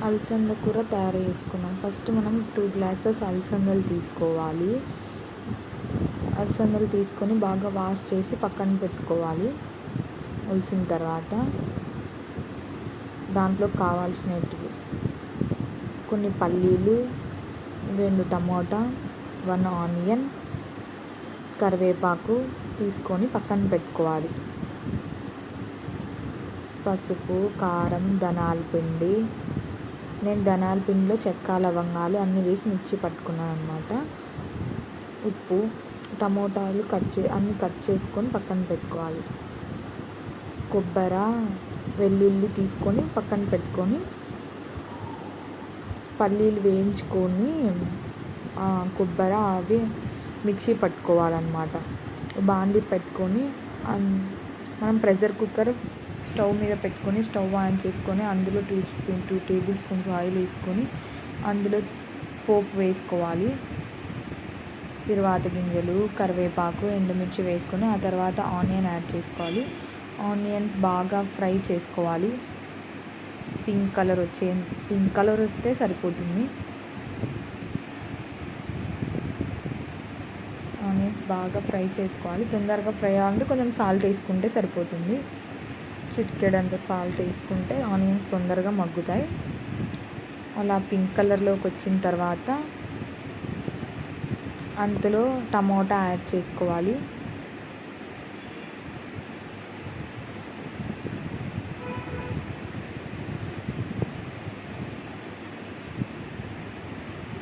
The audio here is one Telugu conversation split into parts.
అలసంద కూర తయారు చేసుకున్నాం. ఫస్ట్ మనం 2 గ్లాసెస్ అలసందలు తీసుకోవాలి. అలసందలు తీసుకొని బాగా వాష్ చేసి పక్కన పెట్టుకోవాలి. ఒలిచిన తర్వాత దాంట్లో కావాల్సినవి కొన్ని పల్లీలు, 2 టమోటా, 1 ఆనియన్, కరివేపాకు తీసుకొని పక్కన పెట్టుకోవాలి. పసుపు, కారం, ధనియాల పిండి, నేను ధనియాల పిండిలో చెక్క, లవంగాలు అన్నీ వేసి మిక్సీ పట్టుకున్నాను అన్నమాట. ఉప్పు, టమోటాలు అన్నీ కట్ చేసుకొని పక్కన పెట్టుకోవాలి. కొబ్బరి, వెల్లుల్లి తీసుకొని పక్కన పెట్టుకొని పల్లీలు వేయించుకొని కొబ్బరి అవి మిక్సీ పట్టుకోవాలన్నమాట. బాండీ పెట్టుకొని మనం ప్రెషర్ కుక్కర్ స్టవ్ మీద పెట్టుకొని స్టవ్ ఆన్ చేసుకొని అందులో 2 టేబుల్ స్పూన్స్ ఆయిల్ వేసుకొని అందులో పోపు వేసుకోవాలి. తిరువాత గింజలు, కరివేపాకు, ఎండుమిర్చి వేసుకొని ఆ తర్వాత ఆనియన్ యాడ్ చేసుకోవాలి. ఆనియన్స్ బాగా ఫ్రై చేసుకోవాలి. పింక్ కలర్ వస్తే సరిపోతుంది. ఆనియన్స్ బాగా ఫ్రై చేసుకోవాలి. తొందరగా ఫ్రై అవ్వాలంటే కొంచెం సాల్ట్ వేసుకుంటే సరిపోతుంది. చిటికెడంత సాల్ట్ వేసుకుంటే ఆనియన్స్ తొందరగా మగ్గుతాయి. అలా పింక్ కలర్లోకి వచ్చిన తర్వాత అందులో టమోటా యాడ్ చేసుకోవాలి.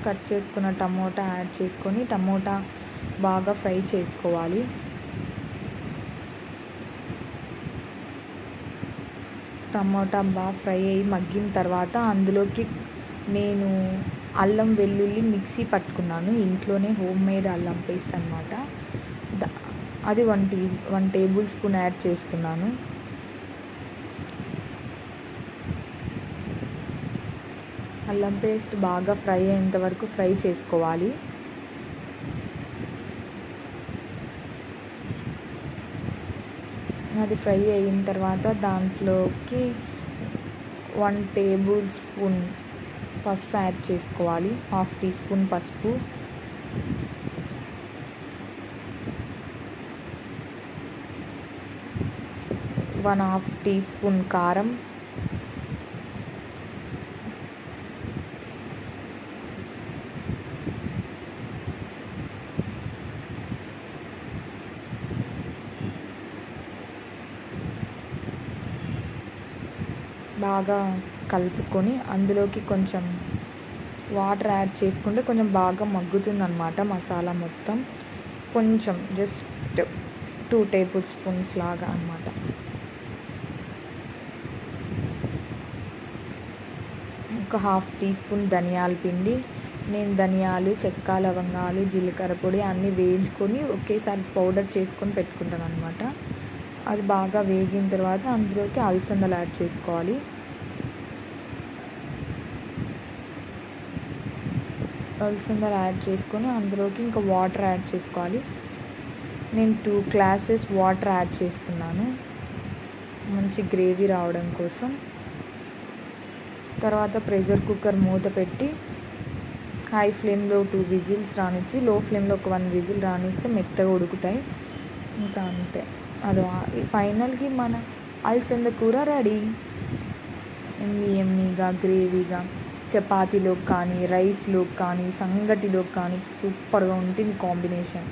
కట్ చేసుకున్న టమోటా యాడ్ చేసుకొని టమోటా బాగా ఫ్రై చేసుకోవాలి. టమోటా బాగా ఫ్రై అయ్యి మగ్గిన తర్వాత అందులోకి నేను అల్లం వెల్లుల్లి మిక్సీ పట్టుకున్నాను. ఇంట్లోనే హోమ్ మేడ్ అల్లం పేస్ట్ అన్నమాట. అది 1 టేబుల్ స్పూన్ యాడ్ చేస్తున్నాను. అల్లం పేస్ట్ బాగా ఫ్రై అయ్యేంత వరకు ఫ్రై చేసుకోవాలి. అది ఫ్రై అయిన తర్వాత దాంట్లోకి 1 టేబుల్ స్పూన్ పసుపు యాడ్ చేసుకోవాలి. 1/2 టీ స్పూన్ పసుపు, 1/2 టీ స్పూన్ కారం, బాగా కలుపుకొని అందులోకి కొంచెం వాటర్ యాడ్ చేసుకుంటే కొంచెం బాగా మగ్గుతుంది అన్నమాట మసాలా మొత్తం. కొంచెం జస్ట్ 2 టేబుల్ స్పూన్స్ లాగా అన్నమాట. ఒక 1/2 టీ స్పూన్ ధనియాల పిండి, నేను ధనియాలు, చెక్క, లవంగాలు, జీలకర్ర పొడి అన్నీ వేయించుకొని ఒకేసారి పౌడర్ చేసుకొని పెట్టుకుంటాను అన్నమాట. అది బాగా వేగిన తర్వాత అందులోకి అలసందలు యాడ్ చేసుకోవాలి. అలసందలు యాడ్ చేసుకొని అందులోకి ఇంకా వాటర్ యాడ్ చేసుకోవాలి. నేను 2 గ్లాసెస్ వాటర్ యాడ్ చేస్తున్నాను మంచి గ్రేవీ రావడం కోసం. తర్వాత ప్రెషర్ కుక్కర్ మూత పెట్టి హై ఫ్లేమ్లో 2 విజిల్స్ రానిచ్చి లో ఫ్లేమ్లో ఒక 1 విజిల్ రానిస్తే మెత్తగా ఉడుకుతాయి. ఇంకా అంతే. అది ఫైనల్కి మన అలసంద కూర రెడీ. ఎమ్మీగా గ్రేవీగా చపాతీలోకి కానీ, రైస్లోకి కానీ, సంగటిలోకి కానీ సూపర్గా ఉంటుంది కాంబినేషన్.